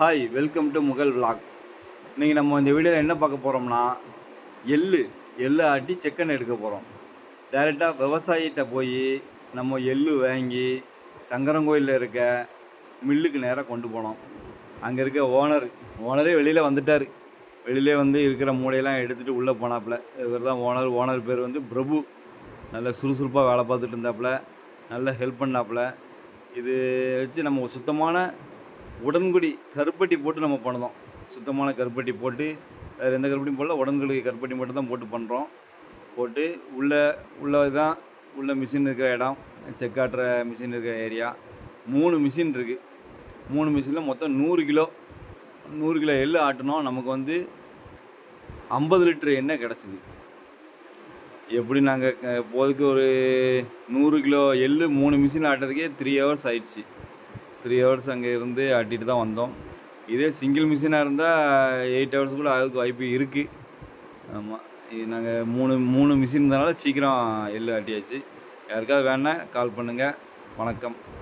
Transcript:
Hi, welcome to Mughal vlogs. இன்றைக்கி நம்ம இந்த வீடியோவில் என்ன பார்க்க போகிறோம்னா, எள்ளு ஆட்டி செக்கெண்ணெய் எடுக்க போகிறோம். டைரெக்டாக விவசாயிகிட்ட போய் நம்ம எள்ளு வாங்கி சங்கரங்கோயிலில் இருக்க மில்லுக்கு நேராக கொண்டு போனோம். அங்கே இருக்க ஓனரே வெளியில் வந்துட்டார். வெளியிலே வந்து இருக்கிற மூடையெல்லாம் எடுத்துகிட்டு உள்ளே போனாப்புல. இவர் தான் ஓனர் பேர் வந்து பிரபு. நல்ல சுறுசுறுப்பாக வேலை பார்த்துட்டு இருந்தாப்புல, நல்ல ஹெல்ப் பண்ணாப்புல. இது வச்சு நம்ம சுத்தமான உடன்குடி கருப்பட்டி போட்டு நம்ம பண்ணோம். சுத்தமான கருப்பட்டி போட்டு, வேறு எந்த கருப்பட்டியும் போடல, உடன்குடி கருப்பட்டி மட்டும் தான் போட்டு பண்ணுறோம். போட்டு உள்ளே தான் உள்ள மிஷின் இருக்கிற இடம், செக்காட்டுற மிஷின் இருக்கிற ஏரியா. 3 மிஷின் இருக்குது. 3 மிஷினில் மொத்தம் 100 கிலோ எள்ளு ஆட்டினோம். நமக்கு வந்து 50 லிட்டரு எண்ணெய் கிடச்சிது. எப்படி நாங்கள் போதுக்கு ஒரு 100 கிலோ எள்ளு 3 மிஷின் ஆட்டுறதுக்கே 3 ஹவர்ஸ் ஆயிடுச்சு. 3 ஹவர்ஸ் அங்கே இருந்து ஆட்டிட்டு தான் வந்தோம். இதே சிங்கிள் மிஷினாக இருந்தால் 8 ஹவர்ஸ் கூட ஆகிறதுக்கு வாய்ப்பு இருக்குது. ஆமாம், இது நாங்கள் மூணு மிஷின் இருந்தனால சீக்கிரம் எள்ளு ஆட்டியாச்சு. யாருக்காவது வேணால் கால் பண்ணுங்கள். வணக்கம்.